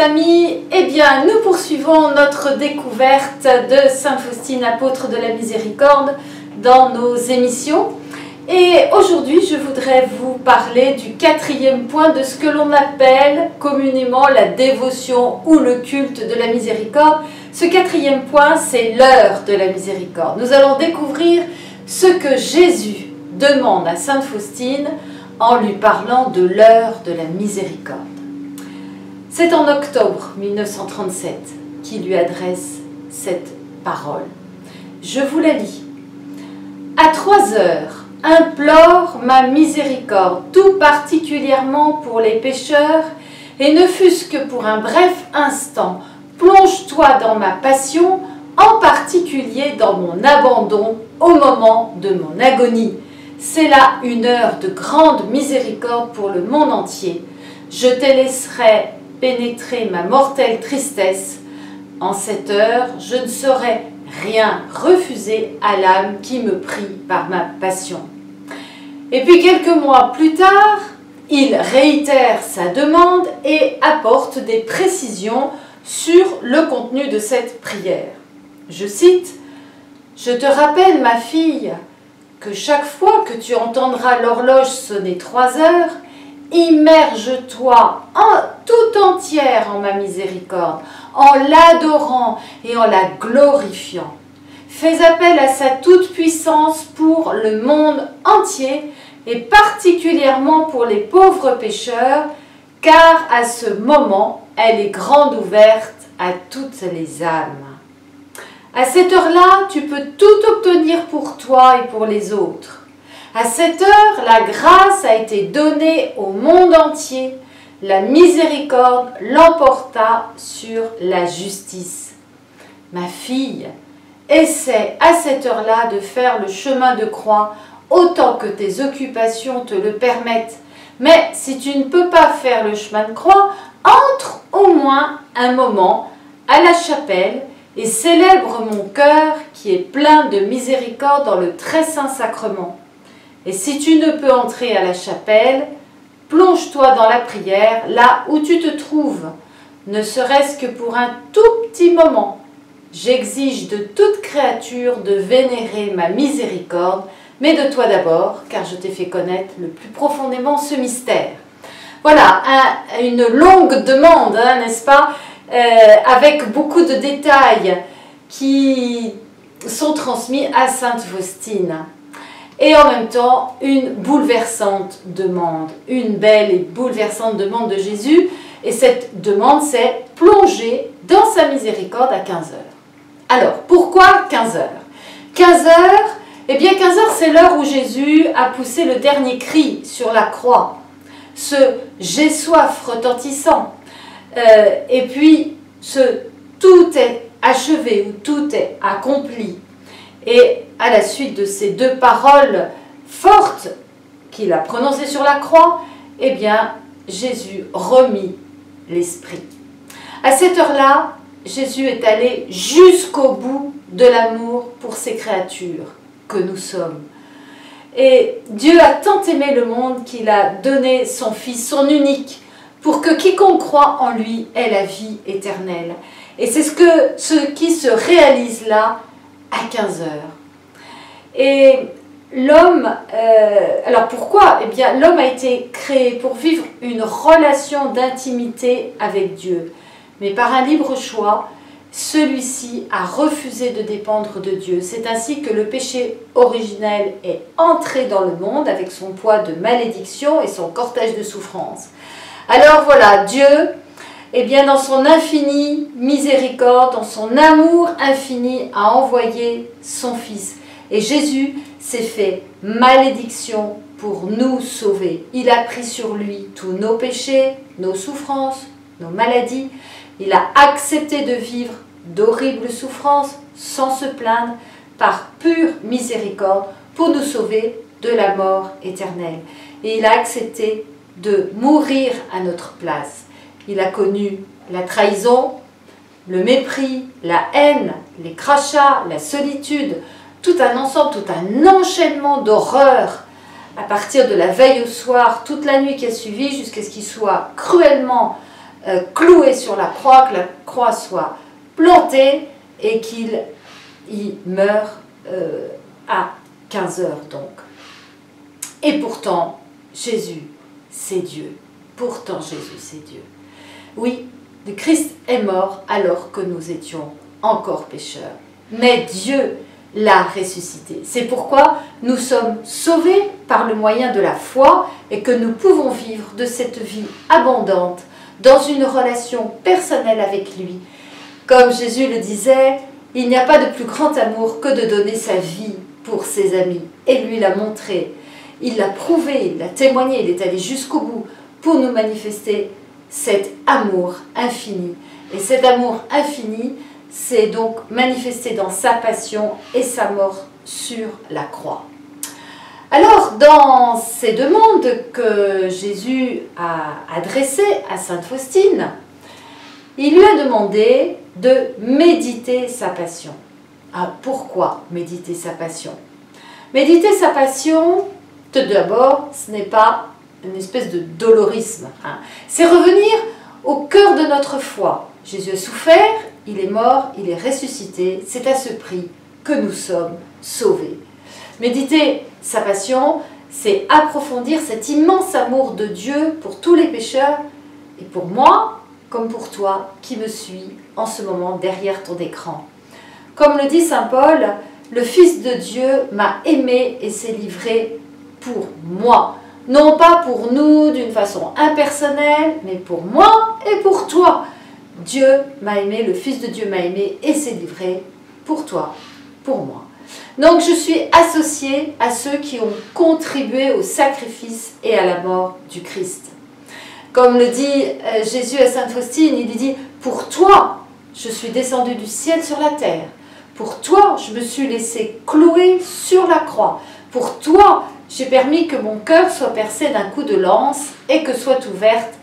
amis, eh bien nous poursuivons notre découverte de Sainte Faustine, apôtre de la miséricorde, dans nos émissions. Et aujourd'hui, je voudrais vous parler du quatrième point de ce que l'on appelle communément la dévotion ou le culte de la miséricorde. Ce quatrième point, c'est l'heure de la miséricorde. Nous allons découvrir ce que Jésus demande à Sainte Faustine en lui parlant de l'heure de la miséricorde. C'est en octobre 1937 qu'il lui adresse cette parole. Je vous la lis. À 3 heures, implore ma miséricorde, tout particulièrement pour les pécheurs, et ne fût-ce que pour un bref instant, plonge-toi dans ma passion, en particulier dans mon abandon au moment de mon agonie. C'est là une heure de grande miséricorde pour le monde entier. Je te laisserai pénétrer ma mortelle tristesse. En cette heure, je ne saurais rien refuser à l'âme qui me prie par ma passion. Et puis quelques mois plus tard, il réitère sa demande et apporte des précisions sur le contenu de cette prière. Je cite, « Je te rappelle, ma fille, que chaque fois que tu entendras l'horloge sonner 3 heures, immerge-toi tout entière en ma miséricorde, en l'adorant et en la glorifiant. Fais appel à sa toute-puissance pour le monde entier et particulièrement pour les pauvres pécheurs, car à ce moment, elle est grande ouverte à toutes les âmes. À cette heure-là, tu peux tout obtenir pour toi et pour les autres. À cette heure, la grâce a été donnée au monde entier. La miséricorde l'emporta sur la justice. Ma fille, essaie à cette heure-là de faire le chemin de croix autant que tes occupations te le permettent. Mais si tu ne peux pas faire le chemin de croix, entre au moins un moment à la chapelle et célèbre mon cœur qui est plein de miséricorde dans le très saint sacrement. Et si tu ne peux entrer à la chapelle, plonge-toi dans la prière, là où tu te trouves, ne serait-ce que pour un tout petit moment. J'exige de toute créature de vénérer ma miséricorde, mais de toi d'abord, car je t'ai fait connaître le plus profondément ce mystère. » Voilà, une longue demande, hein, n'est-ce pas, avec beaucoup de détails qui sont transmis à Sainte Faustine. Et en même temps, une bouleversante demande, une belle et bouleversante demande de Jésus. Et cette demande, c'est plonger dans sa miséricorde à 15 heures. Alors, pourquoi 15 heures 15 heures, eh bien 15 heures, c'est l'heure où Jésus a poussé le dernier cri sur la croix. Ce « j'ai soif » retentissant. Et puis, ce « tout est achevé » ou « tout est accompli ». Et à la suite de ces 2 paroles fortes qu'il a prononcées sur la croix, eh bien, Jésus remit l'esprit. À cette heure-là, Jésus est allé jusqu'au bout de l'amour pour ses créatures que nous sommes. Et Dieu a tant aimé le monde qu'il a donné son Fils, son unique, pour que quiconque croit en lui ait la vie éternelle. Et c'est ce qui se réalise là, à 15 heures. Et l'homme, alors pourquoi? Eh bien, l'homme a été créé pour vivre une relation d'intimité avec Dieu. Mais par un libre choix, celui-ci a refusé de dépendre de Dieu. C'est ainsi que le péché originel est entré dans le monde avec son poids de malédiction et son cortège de souffrance. Alors voilà, Dieu, eh bien, dans son infinie miséricorde, dans son amour infini, a envoyé son Fils. Et Jésus s'est fait malédiction pour nous sauver. Il a pris sur lui tous nos péchés, nos souffrances, nos maladies. Il a accepté de vivre d'horribles souffrances sans se plaindre par pure miséricorde pour nous sauver de la mort éternelle. Et il a accepté de mourir à notre place. Il a connu la trahison, le mépris, la haine, les crachats, la solitude, tout un ensemble, tout un enchaînement d'horreurs à partir de la veille au soir, toute la nuit qui a suivi, jusqu'à ce qu'il soit cruellement cloué sur la croix, que la croix soit plantée et qu'il y meure à 15 heures donc. Et pourtant, Jésus, c'est Dieu. Pourtant, Jésus, c'est Dieu. Oui, le Christ est mort alors que nous étions encore pécheurs. Mais Dieu l'a ressuscité. C'est pourquoi nous sommes sauvés par le moyen de la foi et que nous pouvons vivre de cette vie abondante dans une relation personnelle avec lui. Comme Jésus le disait, il n'y a pas de plus grand amour que de donner sa vie pour ses amis. Et lui l'a montré. Il l'a prouvé, il l'a témoigné, il est allé jusqu'au bout pour nous manifester cet amour infini. Et cet amour infini, c'est donc manifesté dans sa passion et sa mort sur la croix. Alors, dans ces demandes que Jésus a adressées à Sainte Faustine, il lui a demandé de méditer sa passion. Ah, pourquoi méditer sa passion? Méditer sa passion, tout d'abord, ce n'est pas une espèce de dolorisme. C'est revenir au cœur de notre foi. Jésus a souffert, il est mort, il est ressuscité. C'est à ce prix que nous sommes sauvés. Méditer sa passion, c'est approfondir cet immense amour de Dieu pour tous les pécheurs et pour moi, comme pour toi qui me suis en ce moment derrière ton écran. Comme le dit saint Paul, le Fils de Dieu m'a aimé et s'est livré pour moi. Non pas pour nous d'une façon impersonnelle, mais pour moi et pour toi. Dieu m'a aimé, le Fils de Dieu m'a aimé et s'est livré pour toi, pour moi. Donc je suis associée à ceux qui ont contribué au sacrifice et à la mort du Christ. Comme le dit Jésus à Sainte Faustine, il lui dit « Pour toi, je suis descendu du ciel sur la terre. Pour toi, je me suis laissé clouer sur la croix. Pour toi, j'ai permis que mon cœur soit percé d'un coup de lance et que soit ouverte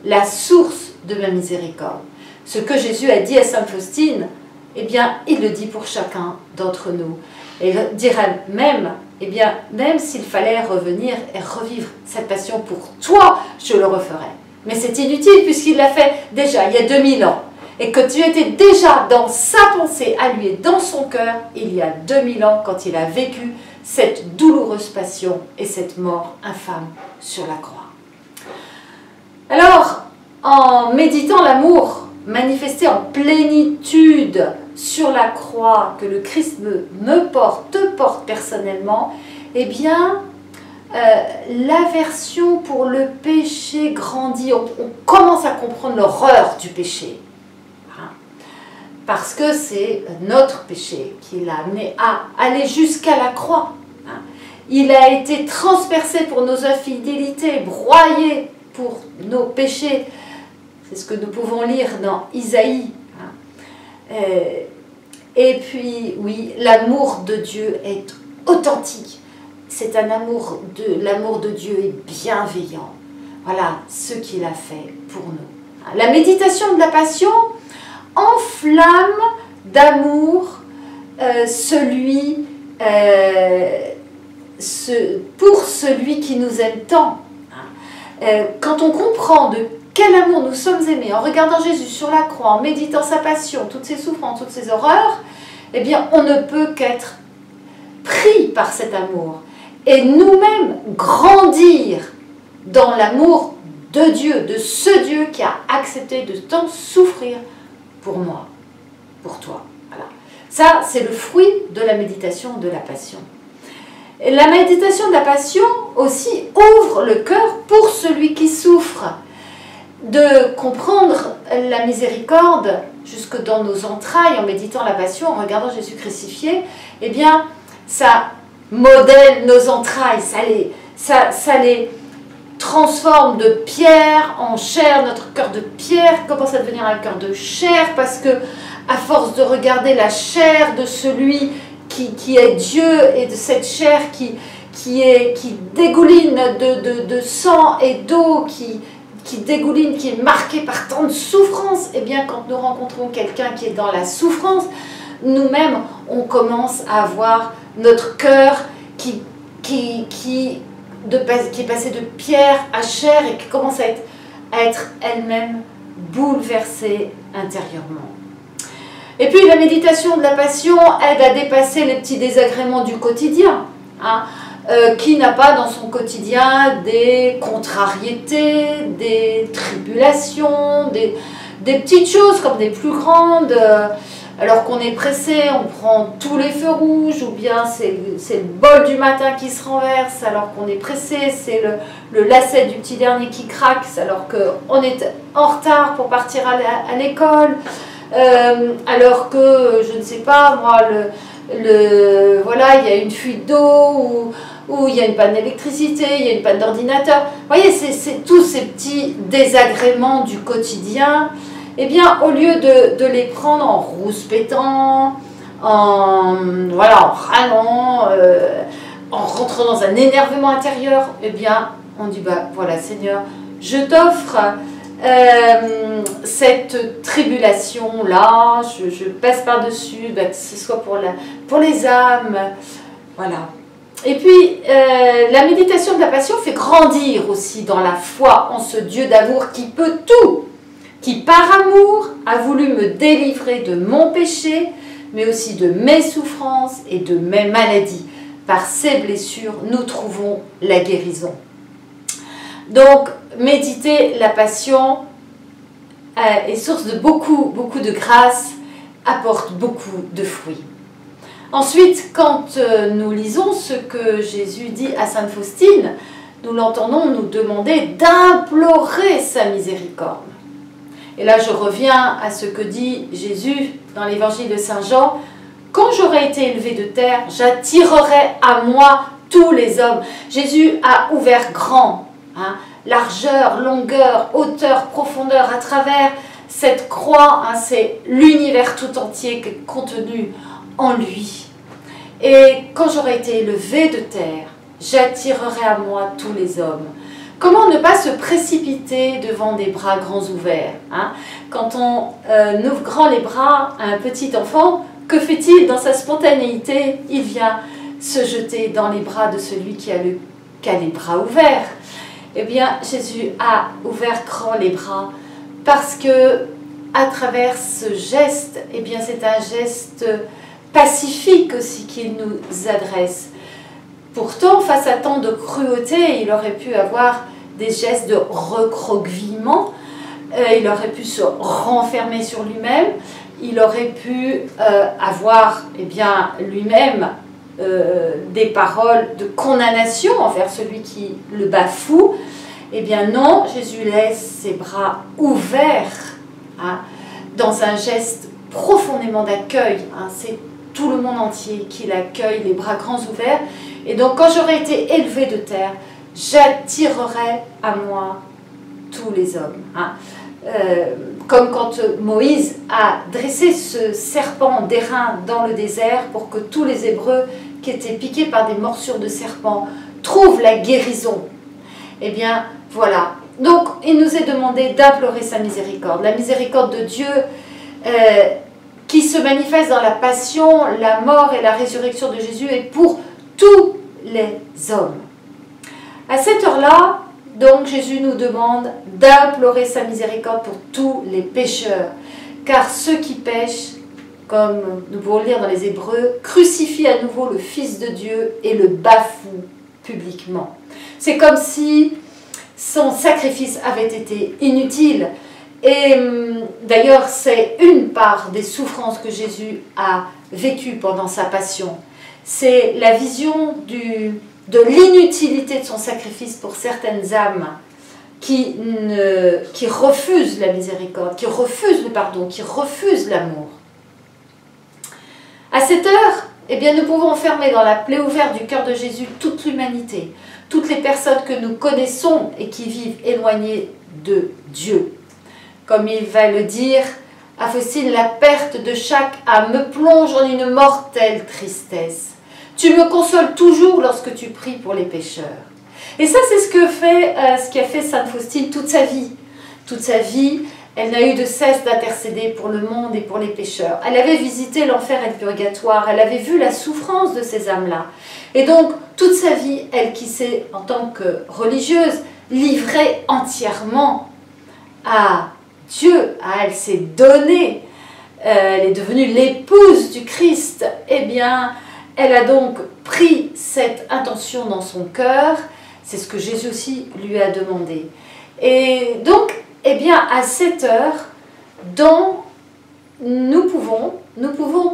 la source de ma miséricorde. » Ce que Jésus a dit à Sainte Faustine, eh bien, il le dit pour chacun d'entre nous. Et il dira même, eh bien, même s'il fallait revenir et revivre cette passion pour toi, je le referai. Mais c'est inutile puisqu'il l'a fait déjà il y a 2000 ans. Et que tu étais déjà dans sa pensée à lui et dans son cœur il y a 2000 ans quand il a vécu cette douloureuse passion et cette mort infâme sur la croix. Alors, en méditant l'amour manifesté en plénitude sur la croix que le Christ me porte, te porte personnellement, eh bien, l'aversion pour le péché grandit. On commence à comprendre l'horreur du péché. Parce que c'est notre péché qui l'a amené à aller jusqu'à la croix. Il a été transpercé pour nos infidélités, broyé pour nos péchés. C'est ce que nous pouvons lire dans Isaïe. Et puis, oui, l'amour de Dieu est authentique. C'est un amour l'amour de Dieu est bienveillant. Voilà ce qu'il a fait pour nous. La méditation de la passion enflamme d'amour pour celui qui nous aime tant. Quand on comprend de quel amour nous sommes aimés, en regardant Jésus sur la croix, en méditant sa passion, toutes ses souffrances, toutes ses horreurs, eh bien, on ne peut qu'être pris par cet amour et nous-mêmes grandir dans l'amour de Dieu, de ce Dieu qui a accepté de tant souffrir pour moi, pour toi. Voilà. Ça, c'est le fruit de la méditation de la passion. Et la méditation de la passion aussi ouvre le cœur pour celui qui souffre, de comprendre la miséricorde jusque dans nos entrailles en méditant la passion, en regardant Jésus crucifié. Eh bien, ça modèle nos entrailles, ça les transforme de pierre en chair. Notre cœur de pierre commence à devenir un cœur de chair parce que à force de regarder la chair de celui qui est Dieu et de cette chair qui dégouline de sang et d'eau, qui dégouline, qui est marquée par tant de souffrance, eh bien quand nous rencontrons quelqu'un qui est dans la souffrance, nous-mêmes on commence à avoir notre cœur qui est passé de pierre à chair et qui commence à être elle-même bouleversée intérieurement. Et puis la méditation de la Passion aide à dépasser les petits désagréments du quotidien. Hein. Qui n'a pas dans son quotidien des contrariétés, des tribulations, des petites choses comme des plus grandes, alors qu'on est pressé, on prend tous les feux rouges, ou bien c'est le bol du matin qui se renverse alors qu'on est pressé, c'est le lacet du petit dernier qui craque alors qu'on est en retard pour partir à l'école, alors que, je ne sais pas, moi, voilà, il y a une fuite d'eau, ou il y a une panne d'électricité, il y a une panne d'ordinateur. Vous voyez, c'est tous ces petits désagréments du quotidien. Eh bien, au lieu de les prendre en rouspétant, en râlant, en rentrant dans un énervement intérieur, eh bien, on dit, bah voilà, Seigneur, je t'offre cette tribulation-là, je passe par-dessus, que ce soit pour les âmes, voilà. Et puis, la méditation de la Passion fait grandir aussi dans la foi en ce Dieu d'amour qui peut tout, qui par amour a voulu me délivrer de mon péché, mais aussi de mes souffrances et de mes maladies. Par ses blessures, nous trouvons la guérison. Donc, méditer la Passion est source de beaucoup de grâce, apporte beaucoup de fruits. Ensuite, quand nous lisons ce que Jésus dit à Sainte Faustine, nous l'entendons nous demander d'implorer sa miséricorde. Et là, je reviens à ce que dit Jésus dans l'évangile de Saint Jean. « Quand j'aurai été élevé de terre, j'attirerai à moi tous les hommes. » Jésus a ouvert grand, hein, largeur, longueur, hauteur, profondeur, à travers cette croix, hein, c'est l'univers tout entier qui est contenu en lui. Et quand j'aurai été élevé de terre, j'attirerai à moi tous les hommes. Comment ne pas se précipiter devant des bras grands ouverts, hein? Quand on ouvre grand les bras à un petit enfant, que fait-il dans sa spontanéité? Il vient se jeter dans les bras de celui qui a les bras ouverts. Eh bien, Jésus a ouvert grand les bras parce que, à travers ce geste, eh bien, c'est un geste pacifique aussi qu'il nous adresse. Pourtant, face à tant de cruauté, il aurait pu avoir des gestes de recroquevillement, il aurait pu se renfermer sur lui-même, il aurait pu avoir eh bien, lui-même des paroles de condamnation envers celui qui le bafoue. Eh bien non, Jésus laisse ses bras ouverts, hein, dans un geste profondément d'accueil. Hein, c'est tout le monde entier qui l'accueille, les bras grands ouverts. Et donc, quand j'aurai été élevé de terre, j'attirerai à moi tous les hommes. Hein. Comme quand Moïse a dressé ce serpent d'airain dans le désert pour que tous les Hébreux qui étaient piqués par des morsures de serpent trouvent la guérison. Eh bien, voilà. Donc, il nous est demandé d'implorer sa miséricorde. La miséricorde de Dieu qui se manifeste dans la passion, la mort et la résurrection de Jésus est pour tous les hommes. À cette heure-là, donc, Jésus nous demande d'implorer sa miséricorde pour tous les pécheurs, car ceux qui pêchent, comme nous pouvons lire dans les Hébreux, crucifient à nouveau le Fils de Dieu et le bafouent publiquement. C'est comme si son sacrifice avait été inutile. Et d'ailleurs, c'est une part des souffrances que Jésus a vécues pendant sa passion. C'est la vision de l'inutilité de son sacrifice pour certaines âmes qui refusent la miséricorde, qui refusent le pardon, qui refusent l'amour. À cette heure, eh bien, nous pouvons enfermer dans la plaie ouverte du cœur de Jésus toute l'humanité, toutes les personnes que nous connaissons et qui vivent éloignées de Dieu. Comme il va le dire à Faustine, la perte de chaque âme me plonge en une mortelle tristesse. Tu me consoles toujours lorsque tu pries pour les pécheurs. Et ça, c'est ce qu'a fait Sainte Faustine toute sa vie. Toute sa vie, elle n'a eu de cesse d'intercéder pour le monde et pour les pécheurs. Elle avait visité l'enfer et le purgatoire, elle avait vu la souffrance de ces âmes-là. Et donc, toute sa vie, elle qui s'est, en tant que religieuse, livrée entièrement à Dieu, elle s'est donnée, elle est devenue l'épouse du Christ, eh bien, elle a donc pris cette intention dans son cœur, c'est ce que Jésus aussi lui a demandé. Et donc, eh bien, à cette heure, nous pouvons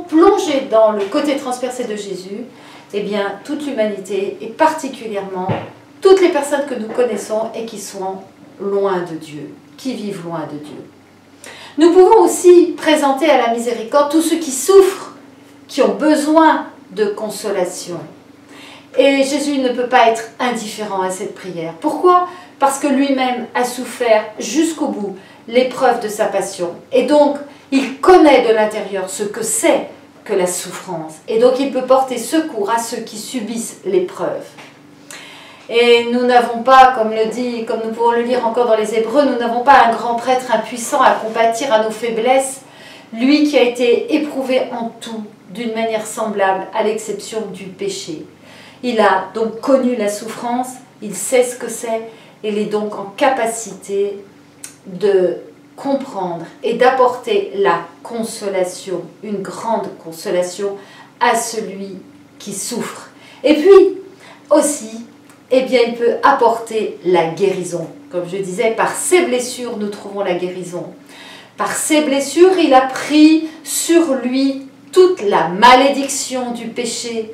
plonger dans le côté transpercé de Jésus, eh bien, toute l'humanité, et particulièrement toutes les personnes que nous connaissons et qui sont loin de Dieu, qui vivent loin de Dieu. Nous pouvons aussi présenter à la miséricorde tous ceux qui souffrent, qui ont besoin de consolation. Et Jésus ne peut pas être indifférent à cette prière. Pourquoi? Parce que lui-même a souffert jusqu'au bout l'épreuve de sa passion. Et donc, il connaît de l'intérieur ce que c'est que la souffrance. Et donc, il peut porter secours à ceux qui subissent l'épreuve. Et nous n'avons pas, comme nous pouvons le lire encore dans les Hébreux, nous n'avons pas un grand prêtre impuissant à compatir à nos faiblesses, lui qui a été éprouvé en tout d'une manière semblable à l'exception du péché. Il a donc connu la souffrance, il sait ce que c'est, et il est donc en capacité de comprendre et d'apporter la consolation, une grande consolation à celui qui souffre. Et puis aussi, eh bien, il peut apporter la guérison. Comme je disais, par ses blessures, nous trouvons la guérison. Par ses blessures, il a pris sur lui toute la malédiction du péché,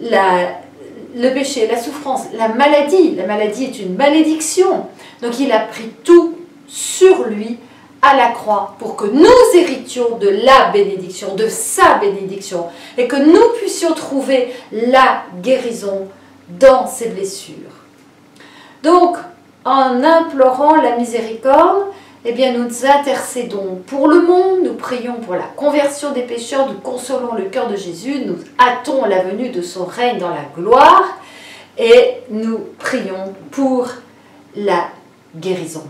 le péché, la souffrance, la maladie. La maladie est une malédiction. Donc, il a pris tout sur lui à la croix pour que nous héritions de la bénédiction, de sa bénédiction, et que nous puissions trouver la guérison dans ses blessures. Donc, en implorant la miséricorde, eh bien, nous intercédons pour le monde, nous prions pour la conversion des pécheurs, nous consolons le cœur de Jésus, nous hâtons la venue de son règne dans la gloire, et nous prions pour la guérison.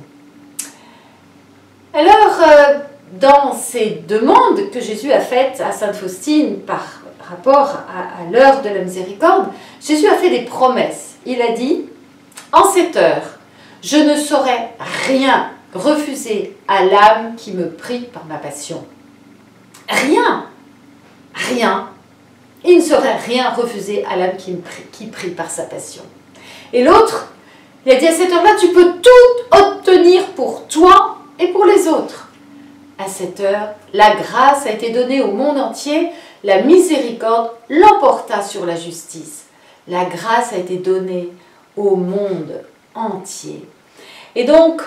Alors, dans ces demandes que Jésus a faites à Sainte Faustine par rapport à l'heure de la miséricorde, Jésus a fait des promesses. Il a dit, en cette heure, je ne saurais rien refuser à l'âme qui me prie par ma passion. Rien, rien. Il ne saurait rien refuser à l'âme qui prie par sa passion. Et l'autre, il a dit, à cette heure-là, tu peux tout obtenir pour toi et pour les autres. À cette heure, la grâce a été donnée au monde entier, la miséricorde l'emporta sur la justice. La grâce a été donnée au monde entier. Et donc,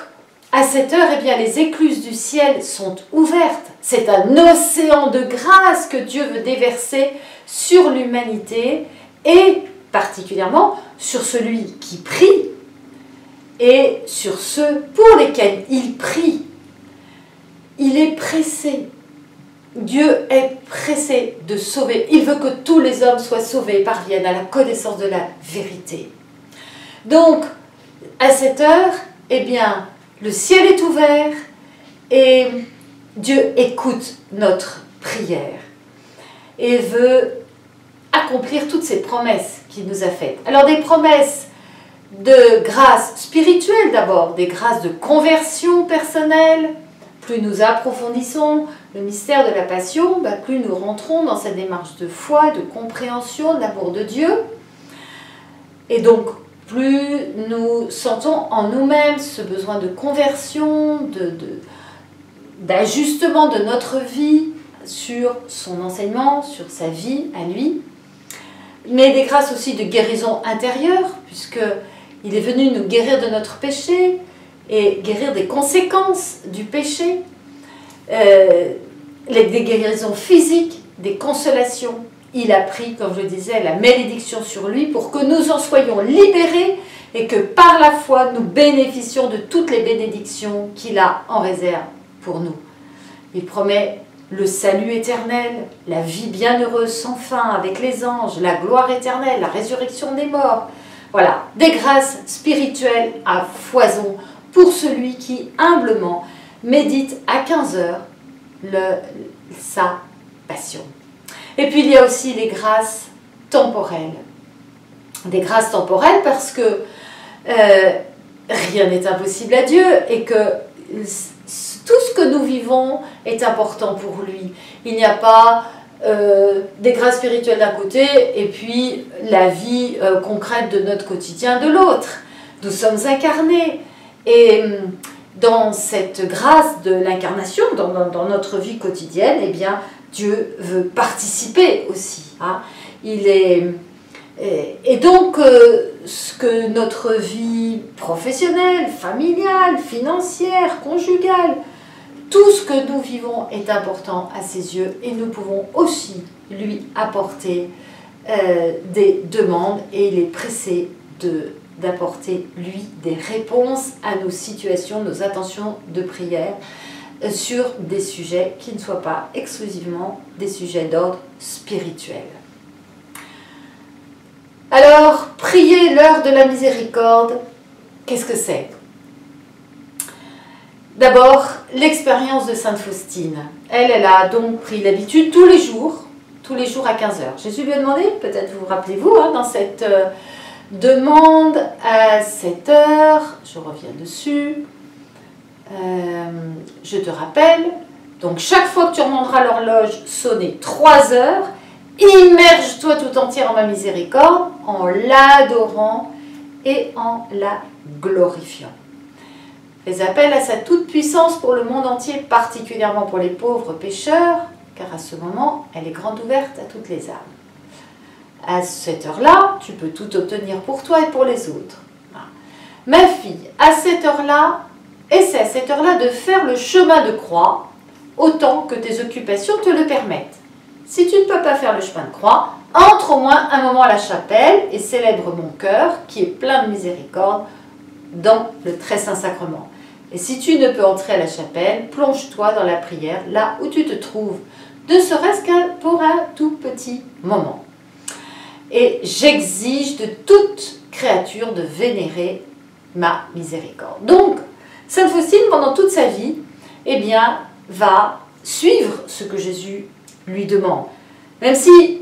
à cette heure, eh bien, les écluses du ciel sont ouvertes. C'est un océan de grâce que Dieu veut déverser sur l'humanité et particulièrement sur celui qui prie et sur ceux pour lesquels il prie. Il est pressé. Dieu est pressé de sauver. Il veut que tous les hommes soient sauvés et parviennent à la connaissance de la vérité. Donc, à cette heure, eh bien, le ciel est ouvert et Dieu écoute notre prière et veut accomplir toutes ces promesses qu'il nous a faites. Alors, des promesses de grâce spirituelle d'abord, des grâces de conversion personnelle. Plus nous approfondissons le mystère de la passion, plus nous rentrons dans cette démarche de foi, de compréhension, de l'amour de Dieu. Et donc, plus nous sentons en nous-mêmes ce besoin de conversion, d'ajustement de notre vie sur son enseignement, sur sa vie à lui. Mais des grâces aussi de guérison intérieure, puisqu'il est venu nous guérir de notre péché et guérir des conséquences du péché, des guérisons physiques, des consolations. Il a pris, comme je disais, la malédiction sur lui pour que nous en soyons libérés et que par la foi, nous bénéficions de toutes les bénédictions qu'il a en réserve pour nous. Il promet le salut éternel, la vie bienheureuse sans fin avec les anges, la gloire éternelle, la résurrection des morts. Voilà, des grâces spirituelles à foison pour celui qui humblement médite à 15 heures sa passion. Et puis il y a aussi les grâces temporelles. Des grâces temporelles parce que rien n'est impossible à Dieu et que tout ce que nous vivons est important pour lui. Il n'y a pas des grâces spirituelles d'un côté et puis la vie concrète de notre quotidien de l'autre. Nous sommes incarnés et dans cette grâce de l'incarnation, dans notre vie quotidienne, eh bien, Dieu veut participer aussi. Hein. Et donc, ce que notre vie professionnelle, familiale, financière, conjugale, tout ce que nous vivons est important à ses yeux et nous pouvons aussi lui apporter des demandes et il est pressé d'apporter lui des réponses à nos situations, nos intentions de prière sur des sujets qui ne soient pas exclusivement des sujets d'ordre spirituel. Alors, prier l'heure de la miséricorde, qu'est-ce que c'est? D'abord, l'expérience de Sainte Faustine. Elle a donc pris l'habitude tous les jours à 15h. Jésus lui a demandé, peut-être vous rappelez-vous, hein, dans cette demande à 7h, je reviens dessus, je te rappelle, donc chaque fois que tu entendras l'horloge sonner 3 heures, immerge-toi tout entière en ma miséricorde, en l'adorant et en la glorifiant. Les appels à sa toute-puissance pour le monde entier, particulièrement pour les pauvres pécheurs, car à ce moment, elle est grande ouverte à toutes les âmes. À cette heure-là, tu peux tout obtenir pour toi et pour les autres. Ma fille, à cette heure-là, essaie à cette heure-là de faire le chemin de croix, autant que tes occupations te le permettent. Si tu ne peux pas faire le chemin de croix, entre au moins un moment à la chapelle et célèbre mon cœur, qui est plein de miséricorde, dans le très saint sacrement. Et si tu ne peux entrer à la chapelle, plonge-toi dans la prière, là où tu te trouves, ne serait-ce que pour un tout petit moment. Et j'exige de toute créature de vénérer ma miséricorde. Donc, Sainte Faustine, pendant toute sa vie, eh bien, va suivre ce que Jésus lui demande. Même si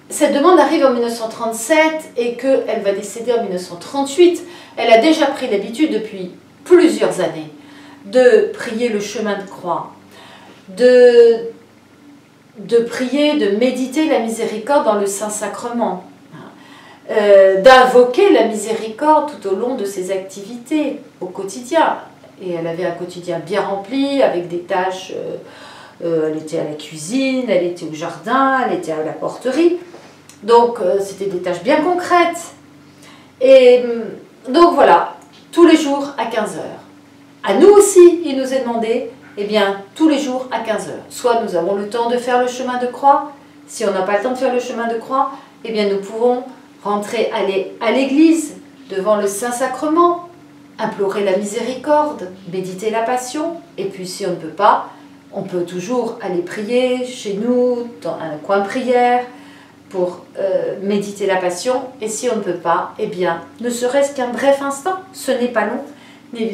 cette demande arrive en 1937 et qu'elle va décéder en 1938, elle a déjà pris l'habitude depuis plusieurs années de prier le chemin de croix, de prier, de méditer la miséricorde dans le Saint-Sacrement, d'invoquer la miséricorde tout au long de ses activités au quotidien. Et elle avait un quotidien bien rempli, avec des tâches, elle était à la cuisine, elle était au jardin, elle était à la porterie. Donc c'était des tâches bien concrètes. Et donc voilà, tous les jours à 15h. À nous aussi, il nous est demandé, eh bien, tous les jours à 15h. Soit nous avons le temps de faire le chemin de croix. Si on n'a pas le temps de faire le chemin de croix, eh bien, nous pouvons aller à l'église, devant le Saint-Sacrement, implorer la miséricorde, méditer la Passion. Et puis, si on ne peut pas, on peut toujours aller prier chez nous, dans un coin prière, pour méditer la Passion. Et si on ne peut pas, eh bien, ne serait-ce qu'un bref instant, ce n'est pas long.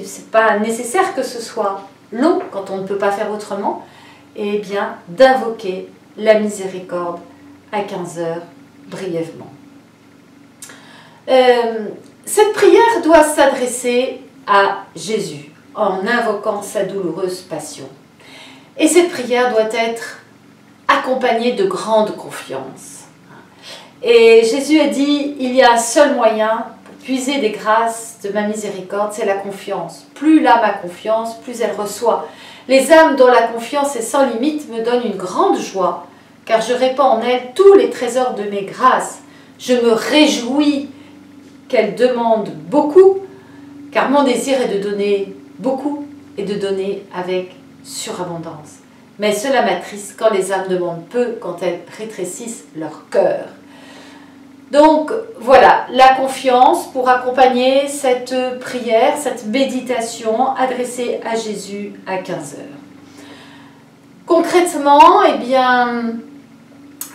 C'est pas nécessaire que ce soit long quand on ne peut pas faire autrement, et bien d'invoquer la miséricorde à 15h brièvement. Cette prière doit s'adresser à Jésus en invoquant sa douloureuse passion. Et cette prière doit être accompagnée de grande confiance. Et Jésus a dit, il y a un seul moyen pour puiser des grâces de ma miséricorde, c'est la confiance. Plus l'âme a confiance, plus elle reçoit. Les âmes dont la confiance est sans limite me donnent une grande joie, car je répands en elles tous les trésors de mes grâces. Je me réjouis qu'elles demandent beaucoup, car mon désir est de donner beaucoup et de donner avec surabondance. Mais cela m'attriste quand les âmes demandent peu, quand elles rétrécissent leur cœur. Donc voilà, la confiance pour accompagner cette prière, cette méditation adressée à Jésus à 15h. Concrètement, eh bien,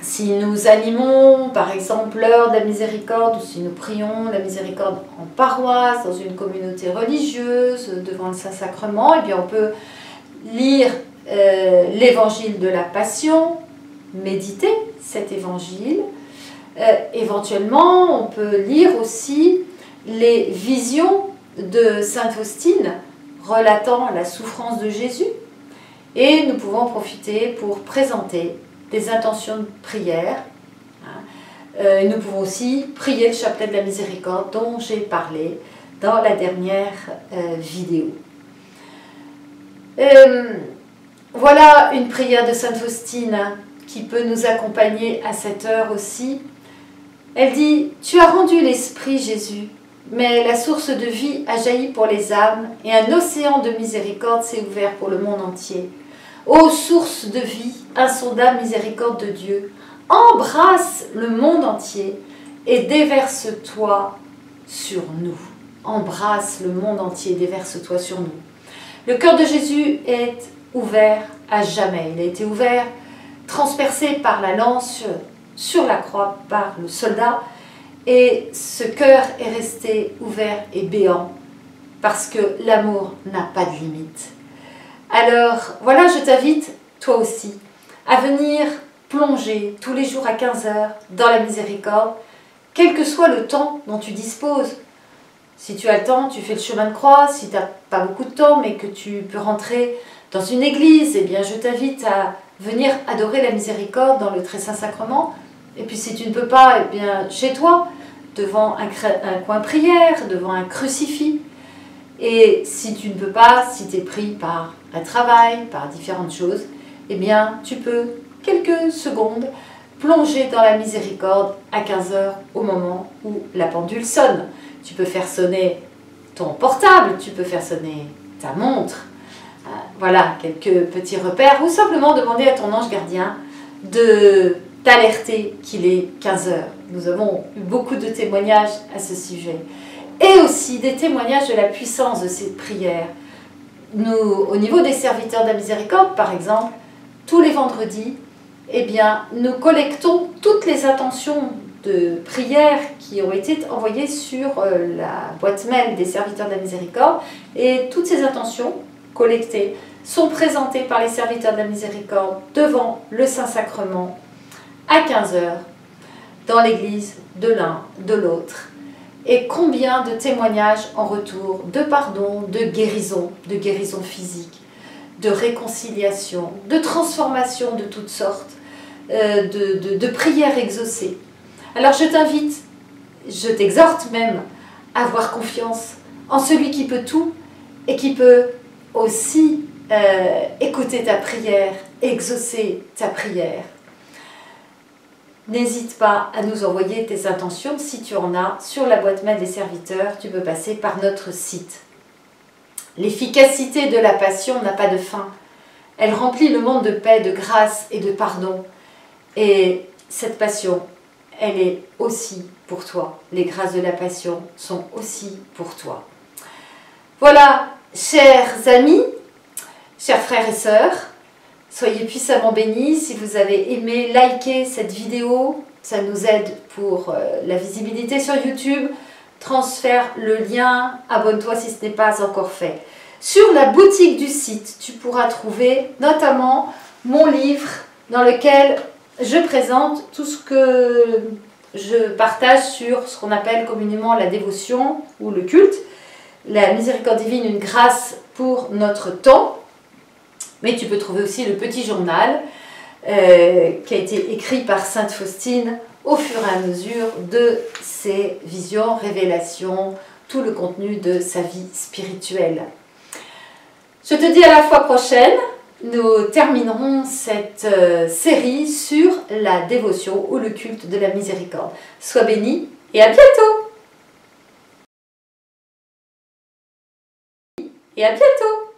si nous animons par exemple l'heure de la miséricorde, ou si nous prions la miséricorde en paroisse, dans une communauté religieuse, devant le Saint-Sacrement, eh bien on peut lire l'évangile de la Passion, méditer cet évangile. Éventuellement, on peut lire aussi les visions de Sainte Faustine relatant la souffrance de Jésus. Et nous pouvons en profiter pour présenter des intentions de prière. Nous pouvons aussi prier le chapelet de la miséricorde dont j'ai parlé dans la dernière vidéo. Voilà une prière de Sainte Faustine qui peut nous accompagner à cette heure aussi. Elle dit « Tu as rendu l'esprit, Jésus, mais la source de vie a jailli pour les âmes et un océan de miséricorde s'est ouvert pour le monde entier. Ô source de vie, insondable miséricorde de Dieu, embrasse le monde entier et déverse-toi sur nous. » Embrasse le monde entier, déverse-toi sur nous. Le cœur de Jésus est ouvert à jamais. Il a été ouvert, transpercé par la lance sur la croix par le soldat. Et ce cœur est resté ouvert et béant parce que l'amour n'a pas de limite. Alors voilà, je t'invite, toi aussi, à venir plonger tous les jours à 15 h dans la miséricorde, quel que soit le temps dont tu disposes. Si tu as le temps, tu fais le chemin de croix. Si tu n'as pas beaucoup de temps, mais que tu peux rentrer dans une église, eh bien, je t'invite à venir adorer la miséricorde dans le Très Saint Sacrement. Et puis si tu ne peux pas, eh bien, chez toi, devant un coin prière, devant un crucifix. Et si tu ne peux pas, si tu es pris par un travail, par différentes choses, eh bien, tu peux, quelques secondes, plonger dans la miséricorde à 15 h au moment où la pendule sonne. Tu peux faire sonner ton portable, tu peux faire sonner ta montre. Voilà, quelques petits repères. Ou simplement demander à ton ange gardien de t'alerter qu'il est 15 h. Nous avons eu beaucoup de témoignages à ce sujet. Et aussi des témoignages de la puissance de cette prière. Nous, au niveau des serviteurs de la miséricorde, par exemple, tous les vendredis, eh bien, nous collectons toutes les intentions de prières qui ont été envoyées sur la boîte mail des serviteurs de la miséricorde. Et toutes ces intentions collectées sont présentées par les serviteurs de la miséricorde devant le Saint-Sacrement à 15 h dans l'église de l'un, de l'autre. Et combien de témoignages en retour de pardon, de guérison physique, de réconciliation, de transformation de toutes sortes, de prières exaucées. Alors je t'invite, je t'exhorte même à avoir confiance en celui qui peut tout et qui peut aussi écouter ta prière, exaucer ta prière. N'hésite pas à nous envoyer tes intentions si tu en as sur la boîte mail des serviteurs. Tu peux passer par notre site. L'efficacité de la passion n'a pas de fin. Elle remplit le monde de paix, de grâce et de pardon. Et cette passion, elle est aussi pour toi. Les grâces de la passion sont aussi pour toi. Voilà, chers amis, chers frères et sœurs, soyez puissamment bénis. Si vous avez aimé, likez cette vidéo. Ça nous aide pour la visibilité sur YouTube. Transfère le lien, abonne-toi si ce n'est pas encore fait. Sur la boutique du site, tu pourras trouver notamment mon livre dans lequel je présente tout ce que je partage sur ce qu'on appelle communément la dévotion ou le culte. La miséricorde divine, une grâce pour notre temps. Mais tu peux trouver aussi le petit journal qui a été écrit par Sainte Faustine au fur et à mesure de ses visions, révélations, tout le contenu de sa vie spirituelle. Je te dis à la fois prochaine. Nous terminerons cette série sur la dévotion ou le culte de la miséricorde. Sois béni et à bientôt! Et à bientôt!